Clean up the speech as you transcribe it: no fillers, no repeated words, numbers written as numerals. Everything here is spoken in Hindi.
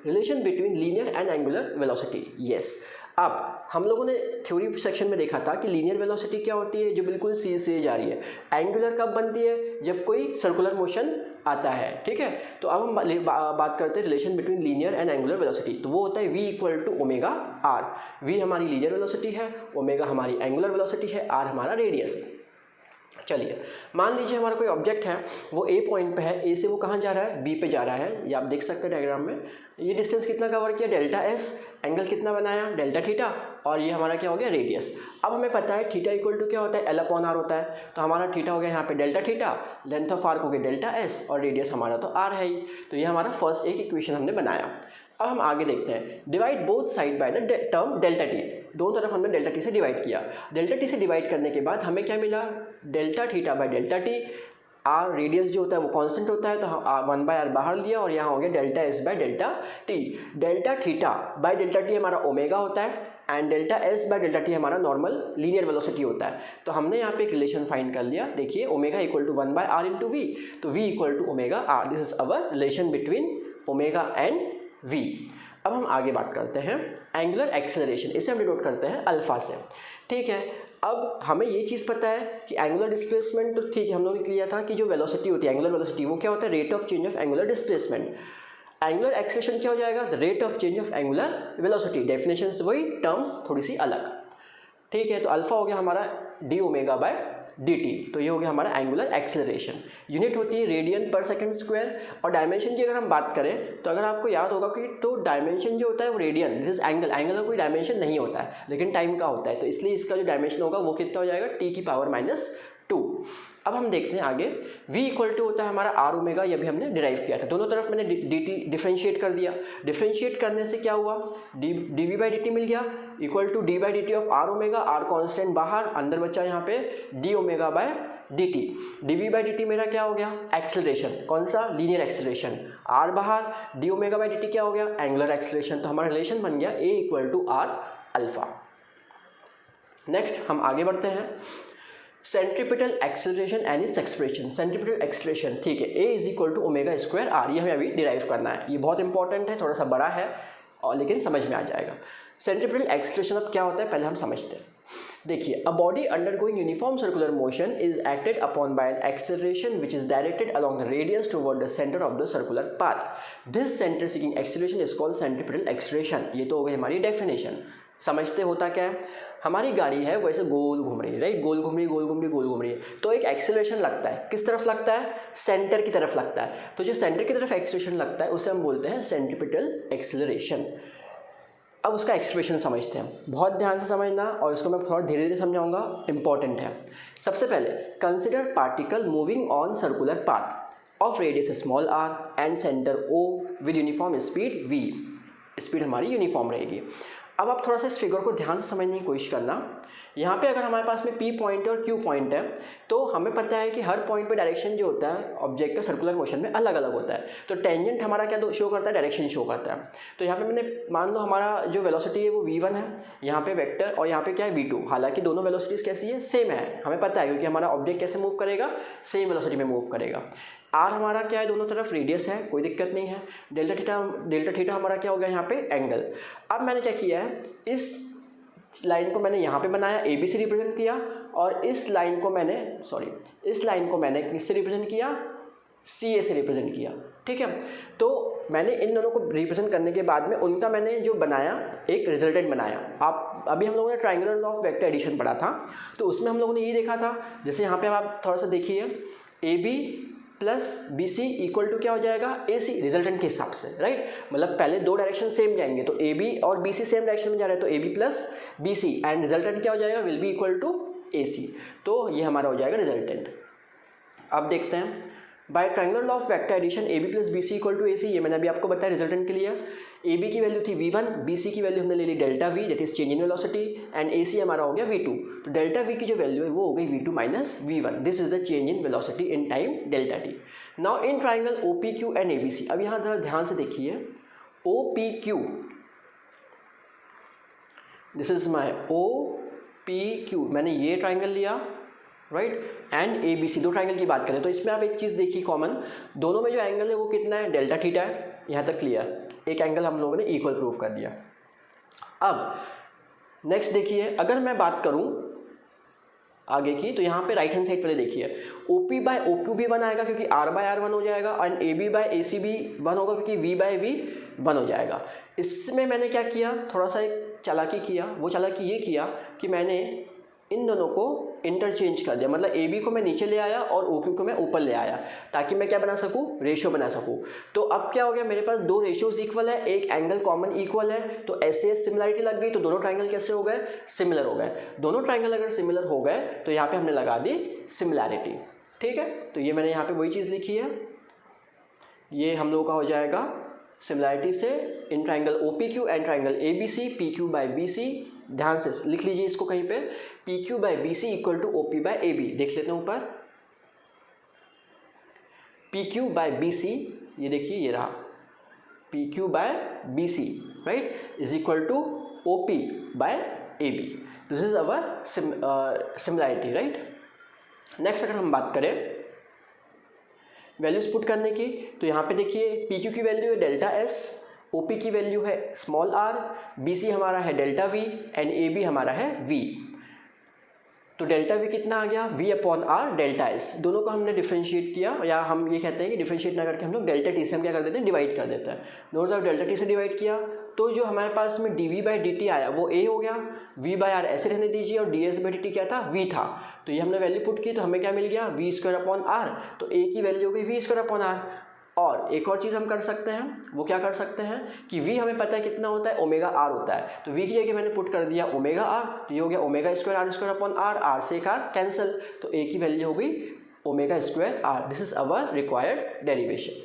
Relation between linear and angular velocity. Yes, अब हम लोगों ने थ्योरी सेक्शन में देखा था कि लीनियर वेलोसिटी क्या होती है, जो बिल्कुल सीधे सीधे जा रही है। एंगुलर कब बनती है, जब कोई सर्कुलर मोशन आता है, ठीक है। तो अब हम बात करते हैं relation between linear and angular velocity. तो वो होता है v equal to omega r. v हमारी लीनियर वेलोसिटी है, ओमेगा हमारी एंगुलर वेलोसिटी है, r हमारा रेडियस है। चलिए मान लीजिए हमारा कोई ऑब्जेक्ट है, वो a पॉइंट पे है, a से वो कहाँ जा रहा है, b पे जा रहा है। ये आप देख सकते हैं डायग्राम में। ये डिस्टेंस कितना कवर किया, डेल्टा s, एंगल कितना बनाया, डेल्टा थीटा, और ये हमारा क्या हो गया, रेडियस। अब हमें पता है थीटा इक्वल टू क्या होता है, l अपॉन r होता है। तो हमारा थीटा हो गया यहाँ पे delta theta, length of arc हो गया डेल्टा s, और रेडियस हमारा तो r है ही। तो ये हमारा फर्स्ट एक इक्वेशन हमने बनाया। अब हम आगे देखते हैं, divide both side by the term delta t. दोनों तरफ हमने डेल्टा टी से डिवाइड किया। डेल्टा टी से डिवाइड करने के बाद हमें क्या मिला, delta theta by delta t. R radius जो होता है वो कांस्टेंट होता है, तो हम 1/r बाहर लिया, और यहाँ हो गया delta S by delta T. Delta theta by delta T हमारा ओमेगा होता है, and delta S by delta T हमारा नॉर्मल लीनियर वेलोसिटी होता है। तो हमने यहाँ पे एक रिलेशन फाइंड कर लिया। देखिए omega equal to 1/r into v, तो v equal to omega r. This is our relation between omega and v. अब हम आगे बात करते हैं एंगुलर एक्सेलरेशन, इसे हम डिनोट करते हैं अल्फा से, ठीक है। अब हमें ये चीज़ पता है कि एंगुलर डिस्प्लेसमेंट, तो ठीक है हम लोगों ने लिया था कि जो वेलोसिटी होती है एंगुलर वेलोसिटी, वो क्या होता है, rate of change of angular displacement. Angular acceleration क्या हो जाएगा, the rate of change of angular velocity. Definitions वही, टर्म्स थोड़ी सी अलग, ठीक है। तो अल्फा हो गया हमारा D omega by d T. तो ये हो गया हमारा एंगुलर एक्सेलरेशन। यूनिट होती है रेडियन पर सेकंड स्क्वायर। और डायमेंशन की अगर हम बात करें तो अगर आपको याद होगा कि तो डायमेंशन जो होता है वो radian, this is angle. Angle का कोई डायमेंशन नहीं होता है, लेकिन टाइम का होता है। तो इसलिए इसका जो डायमेंशन होगा वो कितना हो जाएगा, टी की पावर -2। अब हम देखते हैं आगे, v इक्वल टू होता है हमारा आर ओमेगा। ये भी हमने डिराइव किया था, दोनों तरफ मैंने डी टी डिफ्रेंशिएट कर दिया। डिफ्रेंशिएट करने से क्या हुआ, d v by d t मिल गया equal to d by d t of r omega. R constant बाहर, अंदर बचा यहाँ पे d omega by d t. D v by d t मेरा क्या हो गया, एक्सेलरेशन, कौन सा, लीनियर एक्सेलरेशन। आर बाहर, d omega by d t क्या हो गया, एंगुलर एक्सेलरेशन। तो हमारा रिलेशन बन गया A equal to R alpha. Next हम आगे बढ़ते हैं, centripetal acceleration and its expression. Centripetal acceleration, ठीक है, A is equal to omega square R. ये हमें अभी डिराइव करना है, ये बहुत इंपॉर्टेंट है, थोड़ा सा बड़ा है और लेकिन समझ में आ जाएगा। सेंट्रीपिटल एक्सेलरेशन अब क्या होता है पहले हम समझते हैं। देखिए, a body undergoing uniform circular motion is acted upon bye an acceleration which is directed along the radius toward the centre of the circular path. This centre seeking acceleration is called centripetal acceleration. ये तो हो गई हमारी डेफिनेशन। समझते होता क्या है, हमारी गाड़ी है वैसे गोल घूम रही है, राइट, गोल घूम रही है, गोल घूम रही है, गोल घूम रही है। तो एक एक्सेलरेशन लगता है, किस तरफ लगता है, सेंटर की तरफ लगता है। तो जो सेंटर की तरफ एक्सेलरेशन लगता है उसे हम बोलते हैं सेंट्रीपिटल एक्सेलरेशन। अब उसका एक्सप्रेशन समझते हैं, बहुत ध्यान से समझना, और इसको मैं थोड़ा धीरे धीरे समझाऊंगा, इंपॉर्टेंट है। सबसे पहले consider particle moving on circular path of radius small r and centre O with uniform speed v. Speed हमारी यूनिफॉर्म रहेगी। अब आप थोड़ा सा इस फिगर को ध्यान से समझने की कोशिश करना। यहाँ पे अगर हमारे पास में P पॉइंट है और Q पॉइंट है, तो हमें पता है कि हर पॉइंट पे डायरेक्शन जो होता है ऑब्जेक्ट का सर्कुलर मोशन में अलग अलग होता है। तो टेंजेंट हमारा क्या शो करता है, डायरेक्शन शो करता है। तो यहाँ पे मैंने मान लो हमारा जो वेलोसिटी है वो v1 है, यहाँ पे वेक्टर, और यहाँ पे क्या है v2। हालांकि दोनों वेलोसिटीज कैसी है, सेम है, हमें पता है, क्योंकि हमारा ऑब्जेक्ट कैसे मूव करेगा, सेम वेलोसिटी में मूव करेगा। आर हमारा क्या है, दोनों तरफ रेडियस है, कोई दिक्कत नहीं है। डेल्टा थीटा हमारा क्या हो गया यहाँ पे, एंगल। अब मैंने क्या किया है, इस लाइन को मैंने यहाँ पे बनाया, ए बी से रिप्रेजेंट किया, और इस लाइन को मैंने किससे रिप्रेजेंट किया, सी ए से रिप्रेजेंट किया, ठीक है। तो मैंने इन दोनों को रिप्रेजेंट करने के बाद में उनका मैंने जो बनाया एक रिजल्टेंट बनाया। आप अभी हम लोगों ने triangular law of vector addition पढ़ा था, तो उसमें हम लोगों ने ये देखा था, जैसे यहाँ पे आप थोड़ा सा देखिए, A B plus B C equal to क्या हो जाएगा, ए सी, रिजल्टेंट के हिसाब से, राइट। मतलब पहले दो डायरेक्शन सेम जाएंगे, तो ए बी और बी सी सेम डायरेक्शन में जा रहे हैं, तो A B plus B C, and resultant क्या हो जाएगा, will be equal to A C. तो ये हमारा हो जाएगा रिजल्टेंट। अब देखते हैं, by triangular law of vector addition A B plus B C equal to A C, ये मैंने अभी आपको बताया रिजल्टेंट के लिए। ए बी की वैल्यू थी v1, बी सी की वैल्यू हमने ले ली delta V, that is change in velocity, and A C हमारा हो गया v2। तो डेल्टा वी की जो वैल्यू है वो हो गई v2 minus v1। This is the change in velocity in time delta t. Now in triangle O P Q and A B C, अब यहाँ जरा ध्यान से देखिए, O P Q, this is my O P Q, मैंने ये ट्राइंगल लिया, right, and A B C, दो ट्राइंगल की बात करें तो इसमें आप एक चीज़ देखिए कॉमन, दोनों में जो एंगल है वो कितना है, डेल्टा थीटा है, यहाँ तक क्लियर। एक एंगल हम लोगों ने इक्वल प्रूव कर दिया। अब नेक्स्ट देखिए, अगर मैं बात करूं आगे की, तो यहाँ पे राइट हैंड साइड पहले देखिए, OP बाय OQ भी 1 आएगा क्योंकि R बाय R 1 हो जाएगा, और AB बाय AC भी 1 होगा क्योंकि V बाय V 1 हो जाएगा। इसमें मैंने क्या किया, थोड़ा सा एक चालाकी किया। वो चालाकी ये किया कि मैंने इन दोनों को इंटरचेंज कर दिया, मतलब AB को मैं नीचे ले आया और OQ को मैं ऊपर ले आया, ताकि मैं क्या बना सकूं, रेशियो बना सकूं। तो अब क्या हो गया, मेरे पास दो रेशियोज इक्वल है, एक एंगल कॉमन इक्वल है, तो ऐसे सिमिलरिटी लग गई, तो दोनों ट्राइंगल कैसे हो गए, सिमिलर हो गए। दोनों ट्राइंगल अगर सिमिलर हो गए तो यहाँ पे हमने लगा दी सिमिलैरिटी। ठीक है, तो ये मैंने यहाँ पे वही चीज़ लिखी है, ये हम लोगों का हो जाएगा सिमिलैरिटी से in triangle OPQ and triangle ABC, PQ by BC। ध्यान से लिख लीजिए इसको कहीं पे, PQ by BC equal to OP by AB। देख लेते हैं ऊपर, PQ बाय BC, ये देखिए ये रहा, PQ by BC right is equal to OP by AB। This is our similarity right. Next अगर हम बात करें वैल्यूज पुट करने की, तो यहाँ पे देखिए PQ की वैल्यू है डेल्टा S, OP की वैल्यू है स्मॉल r, BC हमारा है डेल्टा V एंड AB हमारा है V। तो डेल्टा V कितना आ गया, V upon R delta S। दोनों को हमने डिफरेंशिएट किया, या हम ये कहते हैं कि डिफरेंशिएट ना करके हम लोग डेल्टा T से हम क्या कर देते हैं, डिवाइड कर देते हैं। दोनों तरफ डेल्टा T से डिवाइड किया, तो जो हमारे पास में dV बाई dt आया वो A हो गया, V बाई R ऐसे रहने दीजिए, और ds बाई dt क्या था, V था। तो ये हमने वैल्यू पुट की, तो हमें क्या मिल गया, V स्क्वायर अपॉन R। तो A की वैल्यू हो गई V स्क्वायर अपॉन R। और एक और चीज़ हम कर सकते हैं, वो क्या कर सकते हैं कि V हमें पता है कितना होता है, ओमेगा R होता है, तो V की जगह मैंने पुट कर दिया ओमेगा R, तो ये हो गया omega square R square upon R, R से एक R कैंसिल, तो A की वैल्यू हो गई omega square R। This is our required derivation.